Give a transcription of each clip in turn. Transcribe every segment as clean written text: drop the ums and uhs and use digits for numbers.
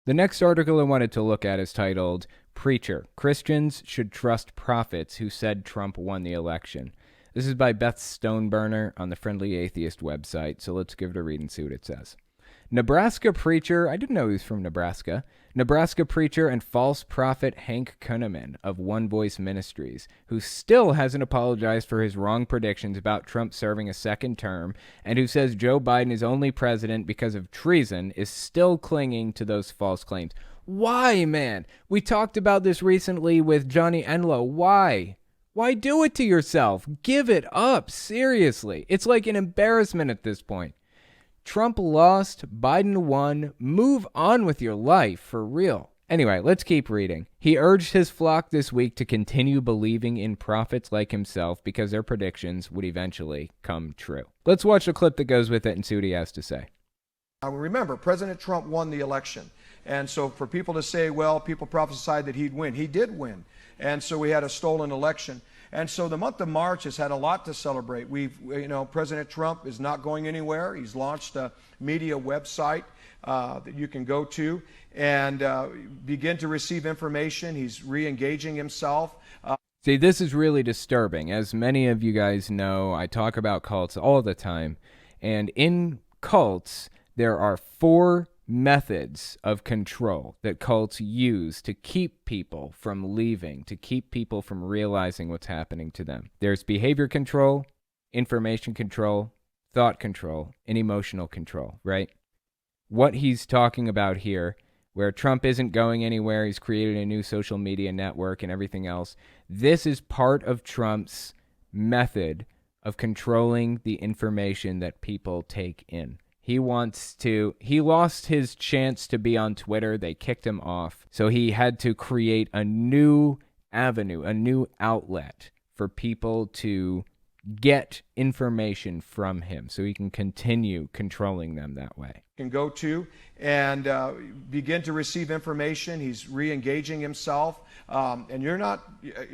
The next article I wanted to look at is titled, Preacher, Christians Should Trust Prophets Who Said Trump Won the Election. This is by Beth Stoneburner on the Friendly Atheist website, so let's give it a read and see what it says. Nebraska preacher, I didn't know he was from Nebraska, Nebraska preacher and false prophet Hank Kunneman of One Voice Ministries, who still hasn't apologized for his wrong predictions about Trump serving a second term, and who says Joe Biden is only president because of treason, is still clinging to those false claims. Why, man? We talked about this recently with Johnny Enlow. Why? Why do it to yourself? Give it up, seriously. It's like an embarrassment at this point. Trump lost, Biden won, move on with your life, for real. Anyway, let's keep reading. He urged his flock this week to continue believing in prophets like himself because their predictions would eventually come true. Let's watch the clip that goes with it and see what he has to say. Now remember, President Trump won the election. And so for people to say, well, people prophesied that he'd win, he did win. And so we had a stolen election. And so the month of March has had a lot to celebrate. President Trump is not going anywhere. He's launched a media website that you can go to and begin to receive information. He's re-engaging himself. See, this is really disturbing. As many of you guys know, I talk about cults all the time. And in cults, there are 4 methods of control that cults use to keep people from leaving, to keep people from realizing what's happening to them. There's behavior control, information control, thought control, and emotional control, right? What he's talking about here, where Trump isn't going anywhere, he's created a new social media network and everything else, this is part of Trump's method of controlling the information that people take in. He lost his chance to be on Twitter. They kicked him off. So he had to create a new avenue, a new outlet for people to get information from him so he can continue controlling them that way. Can go to and begin to receive information. He's re-engaging himself. And you're not,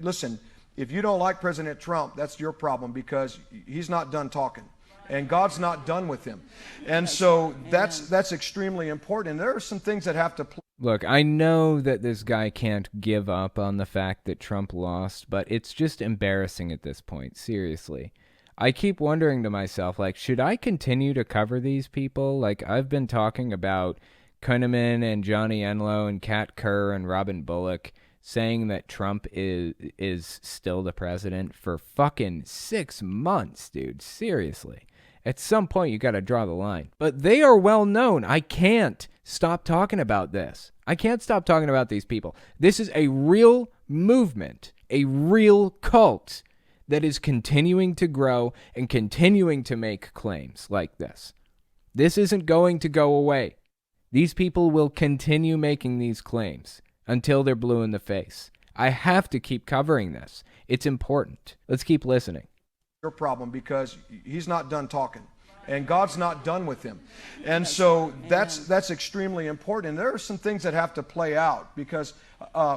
listen, if you don't like President Trump, that's your problem because he's not done talking. And God's not done with him. And so that's extremely important. And there are some things that have to play. Look, I know that this guy can't give up on the fact that Trump lost, but it's just embarrassing at this point, seriously. I keep wondering to myself, should I continue to cover these people? I've been talking about Kunneman and Johnny Enlow and Kat Kerr and Robin Bullock saying that Trump is still the president for fucking 6 months, dude. Seriously. At some point, you got to draw the line. But they are well known. I can't stop talking about this. I can't stop talking about these people. This is a real movement, a real cult that is continuing to grow and continuing to make claims like this. This isn't going to go away. These people will continue making these claims until they're blue in the face. I have to keep covering this. It's important. Let's keep listening. Your problem because he's not done talking and God's not done with him. And so that's extremely important. And there are some things that have to play out because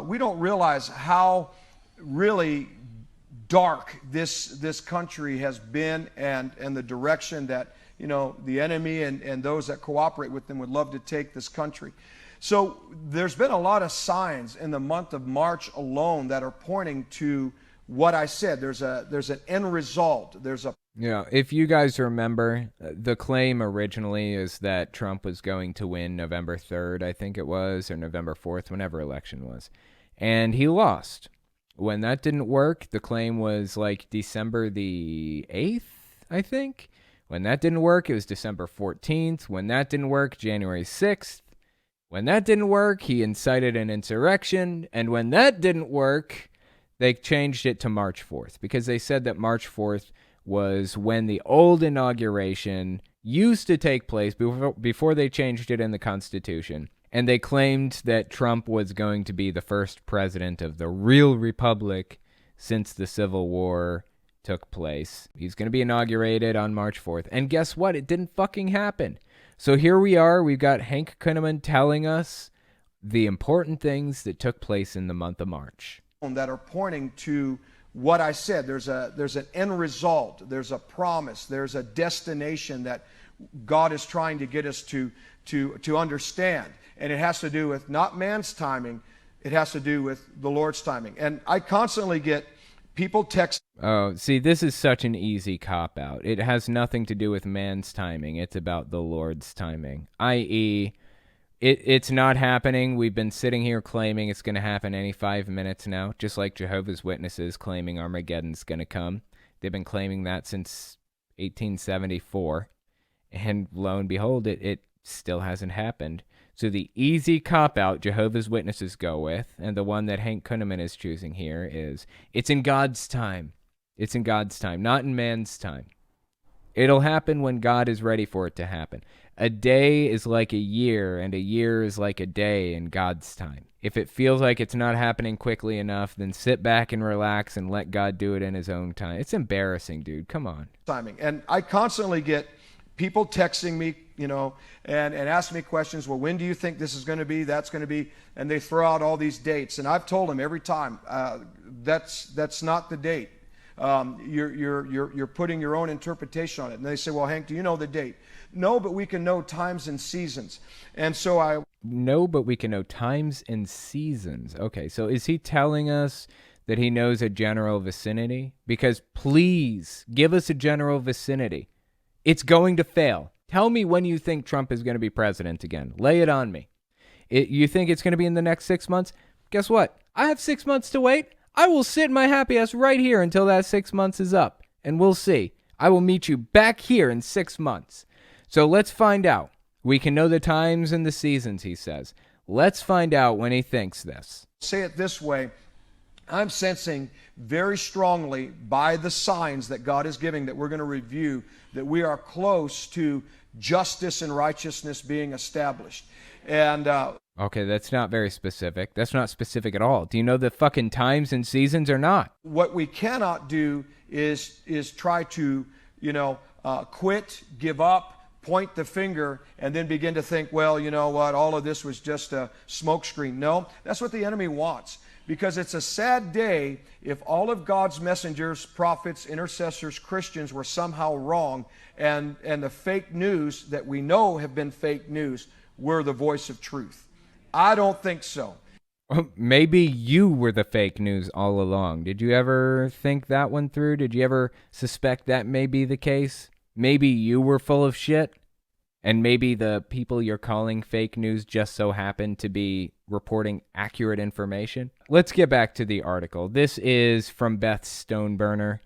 we don't realize how really dark this country has been and the direction that, the enemy and those that cooperate with them would love to take this country. So there's been a lot of signs in the month of March alone that are pointing to what I said. There's an end result. If you guys remember, the claim originally is that Trump was going to win November 3rd, I think it was, or November 4th, whenever election was. And he lost. When that didn't work, the claim was December the 8th, I think. When that didn't work, it was December 14th. When that didn't work, January 6th. When that didn't work, he incited an insurrection. And when that didn't work, they changed it to March 4th because they said that March 4th was when the old inauguration used to take place before they changed it in the Constitution. And they claimed that Trump was going to be the first president of the real republic since the Civil War took place. He's going to be inaugurated on March 4th. And guess what? It didn't fucking happen. So here we are. We've got Hank Kunneman telling us the important things that took place in the month of March. That are pointing to what I said. There's an end result. There's a promise. There's a destination that God is trying to get us to understand. And it has to do with not man's timing, it has to do with the Lord's timing. And I constantly get people text. Oh, see, this is such an easy cop-out. It has nothing to do with man's timing. It's about the Lord's timing, i.e., it's not happening. We've been sitting here claiming it's going to happen any 5 minutes now, just like Jehovah's Witnesses claiming Armageddon's going to come. They've been claiming that since 1874, and lo and behold, it still hasn't happened. So the easy cop-out Jehovah's Witnesses go with, and the one that Hank Kunneman is choosing here, is it's in God's time. It's in God's time, not in man's time. It'll happen when God is ready for it to happen. A day is like a year, and a year is like a day in God's time. If it feels like it's not happening quickly enough, then sit back and relax and let God do it in his own time. It's embarrassing, dude. Come on. Timing. And I constantly get people texting me, and ask me questions. Well, when do you think this is going to be? That's going to be, and they throw out all these dates. And I've told them every time, that's not the date. You're putting your own interpretation on it. And they say, well, Hank, do you know the date? No, but we can know times and seasons. And so No, but we can know times and seasons. Okay, so is he telling us that he knows a general vicinity? Because please, give us a general vicinity. It's going to fail. Tell me when you think Trump is going to be president again. Lay it on me. You think it's going to be in the next 6 months? Guess what? I have 6 months to wait. I will sit my happy ass right here until that 6 months is up, and we'll see. I will meet you back here in 6 months. So let's find out. We can know the times and the seasons, he says. Let's find out when he thinks this. Say it this way. I'm sensing very strongly by the signs that God is giving that we're going to review that we are close to justice and righteousness being established. And okay, that's not very specific. That's not specific at all. Do you know the fucking times and seasons or not? What we cannot do is try to, quit, give up, point the finger, and then begin to think, well, you know what, all of this was just a smokescreen. No, that's what the enemy wants. Because it's a sad day if all of God's messengers, prophets, intercessors, Christians were somehow wrong, and the fake news that we know have been fake news were the voice of truth. I don't think so. Maybe you were the fake news all along. Did you ever think that one through? Did you ever suspect that may be the case? Maybe you were full of shit? And maybe the people you're calling fake news just so happen to be reporting accurate information? Let's get back to the article. This is from Beth Stoneburner.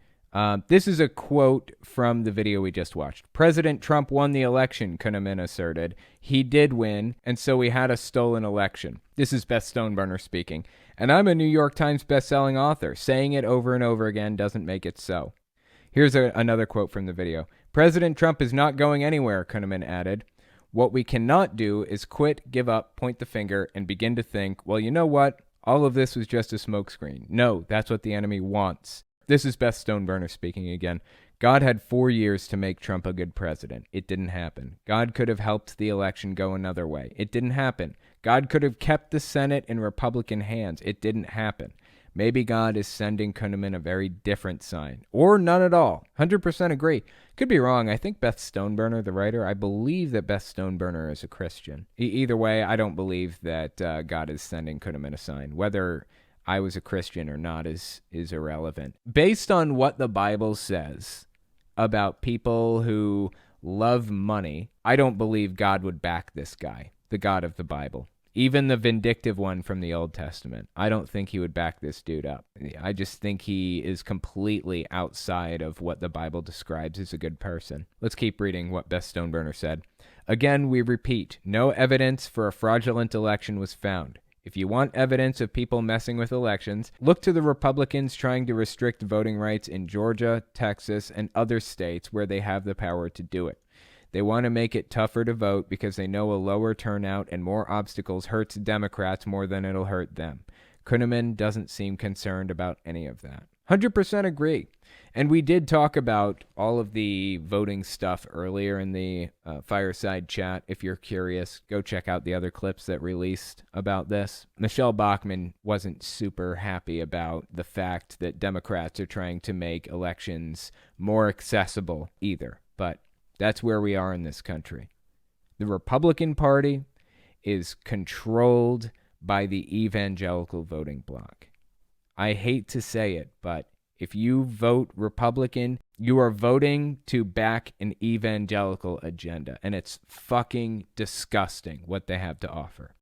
This is a quote from the video we just watched. President Trump won the election, Kunneman asserted. He did win, and so we had a stolen election. This is Beth Stoneburner speaking. And I'm a New York Times bestselling author. Saying it over and over again doesn't make it so. Here's another quote from the video. President Trump is not going anywhere, Kunneman added. What we cannot do is quit, give up, point the finger, and begin to think, well, you know what? All of this was just a smokescreen. No, that's what the enemy wants. This is Beth Stoneburner speaking again. God had 4 years to make Trump a good president. It didn't happen. God could have helped the election go another way. It didn't happen. God could have kept the Senate in Republican hands. It didn't happen. Maybe God is sending Kunneman a very different sign. Or none at all. 100% agree. Could be wrong. I think Beth Stoneburner, the writer, I believe that Beth Stoneburner is a Christian. Either way, I don't believe that God is sending Kunneman a sign. Whether I was a Christian or not is irrelevant. Based on what the Bible says about people who love money, I don't believe God would back this guy, the God of the Bible. Even the vindictive one from the Old Testament. I don't think he would back this dude up. I just think he is completely outside of what the Bible describes as a good person. Let's keep reading what Beth Stoneburner said. Again, we repeat, no evidence for a fraudulent election was found. If you want evidence of people messing with elections, look to the Republicans trying to restrict voting rights in Georgia, Texas, and other states where they have the power to do it. They want to make it tougher to vote because they know a lower turnout and more obstacles hurts Democrats more than it'll hurt them. Kunneman doesn't seem concerned about any of that. 100% agree. And we did talk about all of the voting stuff earlier in the fireside chat. If you're curious, go check out the other clips that released about this. Michelle Bachmann wasn't super happy about the fact that Democrats are trying to make elections more accessible either. But that's where we are in this country. The Republican Party is controlled by the evangelical voting bloc. I hate to say it, but if you vote Republican, you are voting to back an evangelical agenda, and it's fucking disgusting what they have to offer.